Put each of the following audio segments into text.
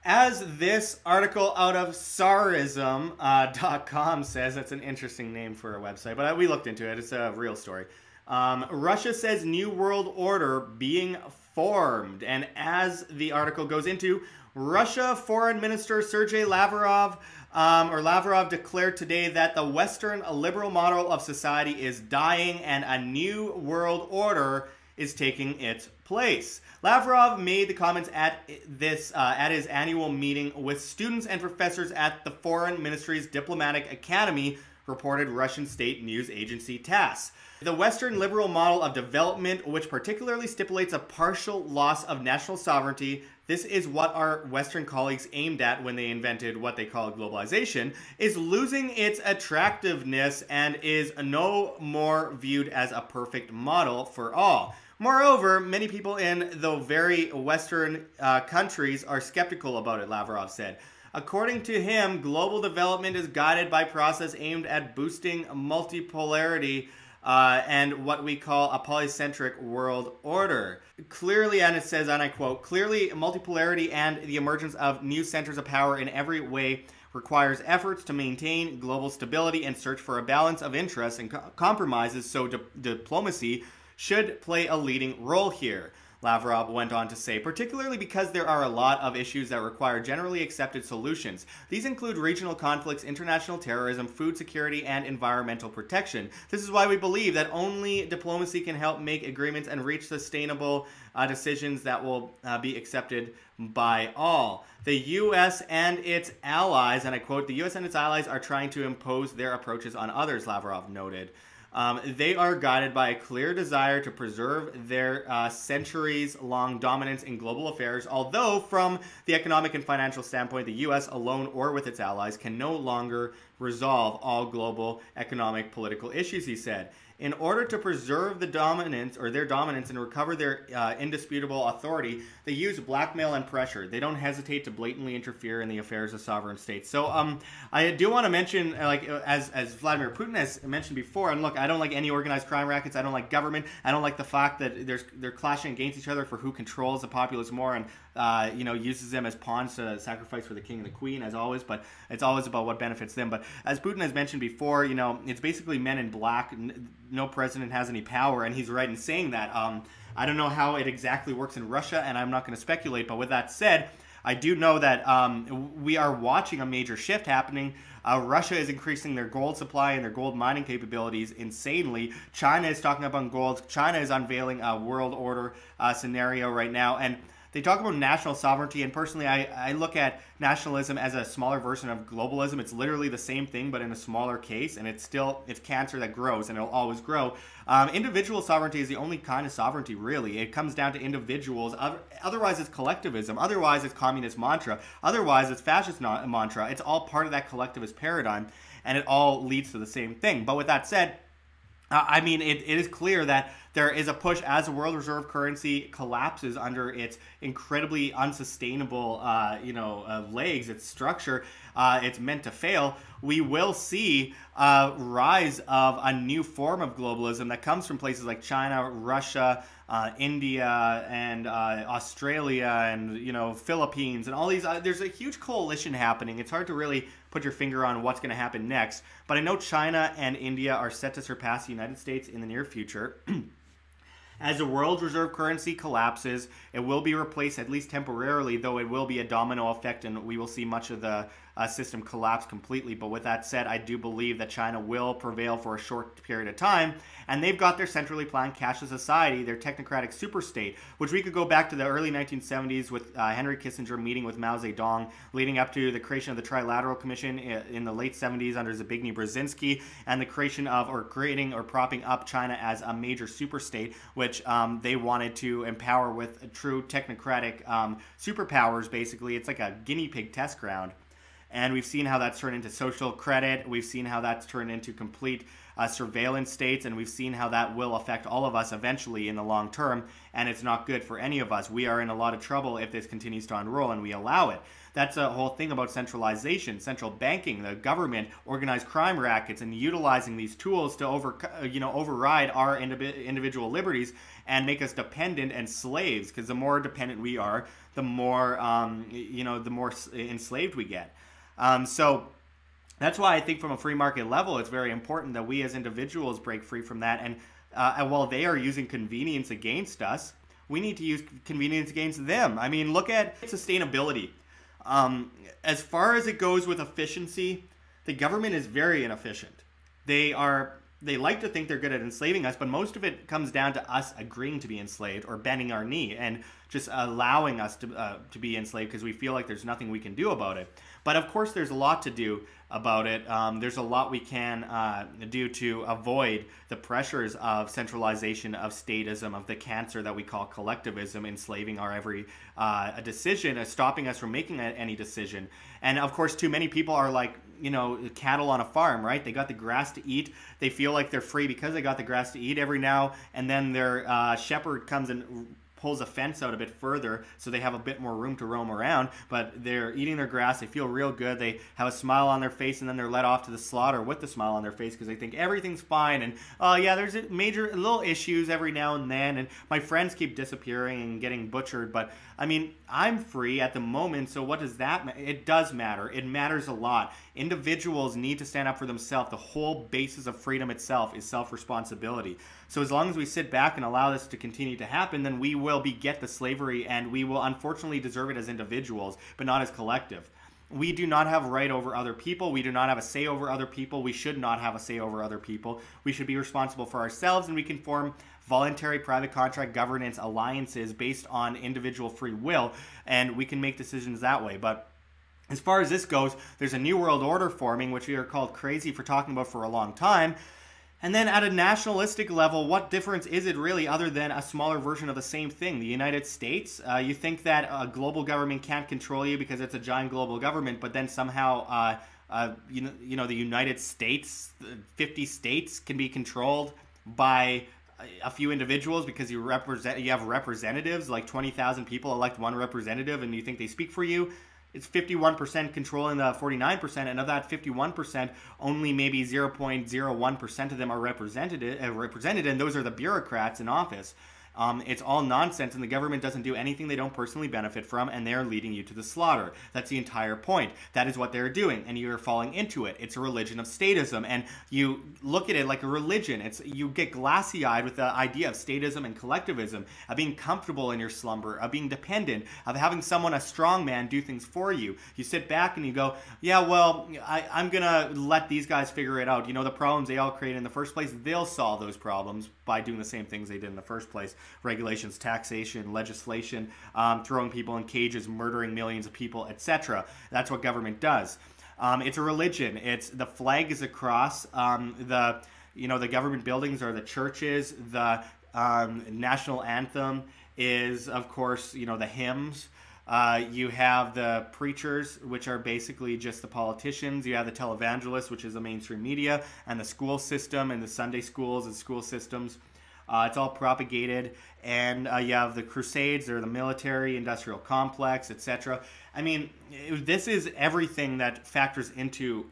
As this article out of Tsarism.com says, that's an interesting name for a website, but we looked into it. It's a real story. Russia says new world order being formed. And as the article goes into, Russia Foreign Minister Sergei Lavrov, Lavrov declared today that the Western liberal model of society is dying and a new world order is taking its place. Lavrov made the comments at his annual meeting with students and professors at the Foreign Ministry's Diplomatic Academy, reported Russian state news agency TASS. The Western liberal model of development, which particularly stipulates a partial loss of national sovereignty, this is what our Western colleagues aimed at when they invented what they call globalization, is losing its attractiveness and is no more viewed as a perfect model for all. Moreover, many people in the very Western countries are skeptical about it, Lavrov said. According to him, global development is guided by process aimed at boosting multipolarity and what we call a polycentric world order. Clearly, and it says, and I quote, clearly multipolarity and the emergence of new centers of power in every way requires efforts to maintain global stability and search for a balance of interests and compromises, so diplomacy should play a leading role here, Lavrov went on to say, particularly because there are a lot of issues that require generally accepted solutions. These include regional conflicts, international terrorism, food security, and environmental protection. This is why we believe that only diplomacy can help make agreements and reach sustainable decisions that will be accepted by all. The U.S. and its allies, and I quote, the U.S. and its allies are trying to impose their approaches on others, Lavrov noted. They are guided by a clear desire to preserve their centuries-long dominance in global affairs, although from the economic and financial standpoint, the U.S. alone or with its allies can no longer resolve all global economic political issues, he said. In order to preserve the dominance or their dominance and recover their indisputable authority, they use blackmail and pressure. They don't hesitate to blatantly interfere in the affairs of sovereign states. So I do want to mention, like as Vladimir Putin has mentioned before, and look, I don't like any organized crime rackets. I don't like government. I don't like the fact that they're clashing against each other for who controls the populace more and uses them as pawns to sacrifice for the king and the queen, as always. But it's always about what benefits them. But as Putin has mentioned before, it's basically men in black. No president has any power, and he's right in saying that. I don't know how it exactly works in Russia, and I'm not going to speculate, but with that said, I do know that we are watching a major shift happening. Russia is increasing their gold supply and their gold mining capabilities insanely. China is talking about gold. China is unveiling a world order scenario right now, and they talk about national sovereignty, and personally, I look at nationalism as a smaller version of globalism. It's literally the same thing, but in a smaller case, and it's cancer that grows, and it'll always grow. Individual sovereignty is the only kind of sovereignty, really. It comes down to individuals. Otherwise, it's collectivism. Otherwise, it's communist mantra. Otherwise, it's fascist mantra. It's all part of that collectivist paradigm, and it all leads to the same thing. But with that said, it is clear that there is a push as the world reserve currency collapses under its incredibly unsustainable, legs, its structure. It's meant to fail. We will see a rise of a new form of globalism that comes from places like China, Russia, India, and Australia, and Philippines, and all these. There's a huge coalition happening. It's hard to really put your finger on what's going to happen next, but I know China and India are set to surpass the United States in the near future. As the world reserve currency collapses, it will be replaced, at least temporarily, though it will be a domino effect, and we will see much of the system collapse completely. But with that said, I do believe that China will prevail for a short period of time, and they've got their centrally planned cashless society, their technocratic superstate, which we could go back to the early 1970s with Henry Kissinger meeting with Mao Zedong, leading up to the creation of the Trilateral Commission in the late 70s under Zbigniew Brzezinski, and the creation of, or creating or propping up China as a major superstate, which they wanted to empower with true technocratic superpowers, basically. It's like a guinea pig test ground. And we've seen how that's turned into social credit. We've seen how that's turned into complete surveillance states. And we've seen how that will affect all of us eventually in the long term. And it's not good for any of us. We are in a lot of trouble if this continues to unroll and we allow it. That's a whole thing about centralization, central banking, the government, organized crime rackets, and utilizing these tools to override our individual liberties and make us dependent and slaves, because the more dependent we are, the more, the more enslaved we get. So that's why I think from a free market level, it's very important that we as individuals break free from that. And while they are using convenience against us, we need to use convenience against them. I mean, look at sustainability. As far as it goes with efficiency, the government is very inefficient. They like to think they're good at enslaving us, but most of it comes down to us agreeing to be enslaved or bending our knee and just allowing us to be enslaved because we feel like there's nothing we can do about it. But of course, there's a lot to do about it. There's a lot we can do to avoid the pressures of centralization, of statism, of the cancer that we call collectivism, enslaving our every decision, stopping us from making any decision. And of course, too many people are like, cattle on a farm, right? They got the grass to eat. They feel like they're free because they got the grass to eat. Every now and then their shepherd comes and pulls a fence out a bit further so they have a bit more room to roam around, but they're eating their grass. They feel real good. They have a smile on their face, and then they're led off to the slaughter with the smile on their face because they think everything's fine. And yeah, there's major little issues every now and then, and my friends keep disappearing and getting butchered, but I mean, I'm free at the moment, so what does that matter? It does matter. It matters a lot. Individuals need to stand up for themselves. The whole basis of freedom itself is self-responsibility. So as long as we sit back and allow this to continue to happen, then we will beget the slavery, and we will unfortunately deserve it as individuals, but not as collective. We do not have right over other people. We do not have a say over other people. We should not have a say over other people. We should be responsible for ourselves, and we can form voluntary private contract governance alliances based on individual free will, and we can make decisions that way. But as far as this goes, there's a new world order forming, which we are called crazy for talking about for a long time. And then at a nationalistic level, what difference is it really other than a smaller version of the same thing? The United States, you think that a global government can't control you because it's a giant global government, but then somehow the United States, 50 states can be controlled by a few individuals because you have representatives, like 20,000 people elect one representative, and you think they speak for you. It's 51% controlling the 49%, and of that 51%, only maybe 0.01% of them are represented, and those are the bureaucrats in office. It's all nonsense, and the government doesn't do anything they don't personally benefit from, and they're leading you to the slaughter. That's the entire point. That is what they're doing, and you're falling into it. It's a religion of statism, and you look at it like a religion. You get glassy-eyed with the idea of statism and collectivism, of being comfortable in your slumber, of being dependent, of having someone, a strong man, do things for you. You sit back and you go, yeah, well, I'm going to let these guys figure it out. The problems they all created in the first place, they'll solve those problems by doing the same things they did in the first place. Regulations, taxation, legislation, throwing people in cages, murdering millions of people, etc. That's what government does. It's a religion. The flag is a cross. The government buildings are the churches. The national anthem is, of course, the hymns. You have the preachers, which are basically just the politicians. You have the televangelists, which is the mainstream media, and the school system and the Sunday schools and school systems. It's all propagated, and you have the Crusades, they're the military, industrial complex, etc. I mean, this is everything that factors into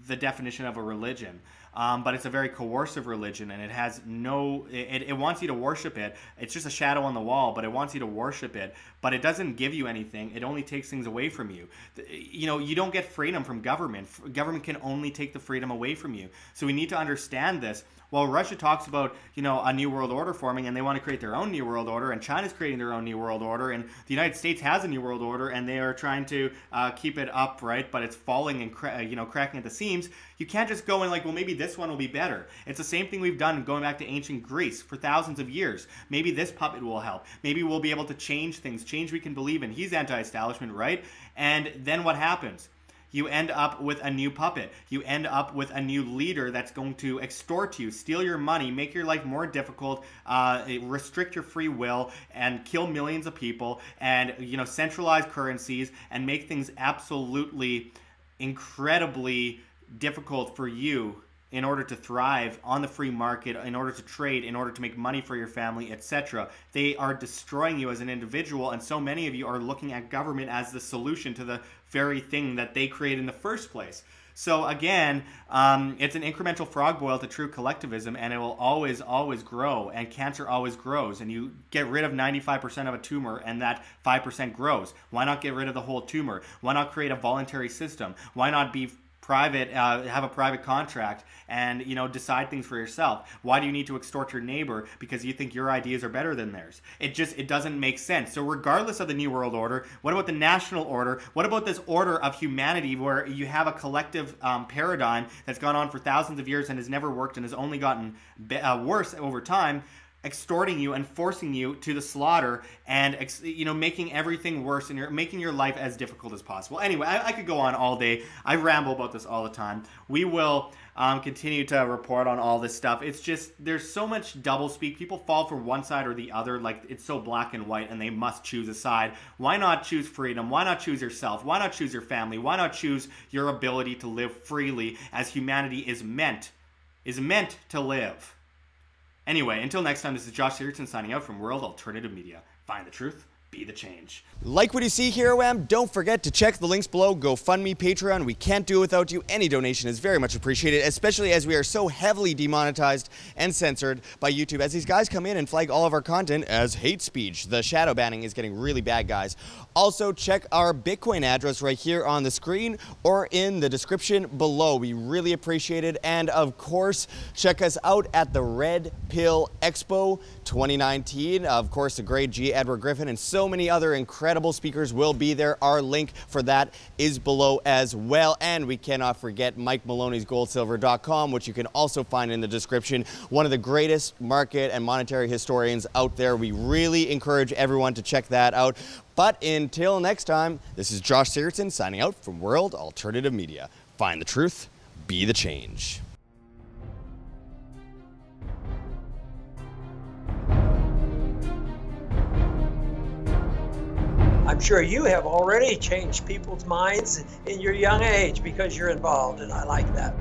the definition of a religion. But it's a very coercive religion, and it has it wants you to worship it. It's just a shadow on the wall, but it wants you to worship it. But it doesn't give you anything. It only takes things away from you. You don't get freedom from government. Government can only take the freedom away from you. So we need to understand this. While Russia talks about, a new world order forming, and they want to create their own new world order, and China's creating their own new world order, and the United States has a new world order, and they are trying to keep it upright, but it's falling and cracking at the seams. You can't just go and well, maybe this one will be better. It's the same thing we've done going back to ancient Greece for thousands of years. Maybe this puppet will help. Maybe we'll be able to change things, change we can believe in. He's anti-establishment, right? And then what happens? You end up with a new puppet. You end up with a new leader that's going to extort you, steal your money, make your life more difficult, restrict your free will, and kill millions of people, and centralize currencies and make things absolutely incredibly difficult for you in order to thrive on the free market, in order to trade, in order to make money for your family, etc. They are destroying you as an individual, and so many of you are looking at government as the solution to the very thing that they created in the first place. So again, it's an incremental frog boil to true collectivism, and it will always, always grow, and cancer always grows, and you get rid of 95% of a tumor, and that 5% grows. Why not get rid of the whole tumor? Why not create a voluntary system? Why not be private, have a private contract, and decide things for yourself? Why do you need to extort your neighbor because you think your ideas are better than theirs? It doesn't make sense. So regardless of the New World Order, what about the national order? What about this order of humanity where you have a collective paradigm that's gone on for thousands of years and has never worked and has only gotten worse over time, extorting you and forcing you to the slaughter, and making everything worse, and you're making your life as difficult as possible. Anyway, I could go on all day. I ramble about this all the time. We will continue to report on all this stuff. It's just, there's so much doublespeak. People fall for one side or the other, like it's so black and white, and they must choose a side. Why not choose freedom? Why not choose yourself? Why not choose your family? Why not choose your ability to live freely as humanity is meant to live? Anyway, until next time, this is Josh Sigurdson signing out from World Alternative Media. Find the truth, be the change. Like what you see here, Wham? Don't forget to check the links below. GoFundMe, Patreon. We can't do it without you. Any donation is very much appreciated, especially as we are so heavily demonetized and censored by YouTube, as these guys come in and flag all of our content as hate speech. The shadow banning is getting really bad, guys. Also, check our Bitcoin address right here on the screen or in the description below. We really appreciate it. And of course, check us out at the Red Pill Expo 2019. Of course, the great G. Edward Griffin and so many other incredible speakers will be there. Our link for that is below as well. And we cannot forget Mike Maloney's goldsilver.com, which you can also find in the description. One of the greatest market and monetary historians out there. We really encourage everyone to check that out. But until next time, this is Josh Sigurdson signing out from World Alternative Media. Find the truth, be the change. I'm sure you have already changed people's minds in your young age because you're involved, and I like that.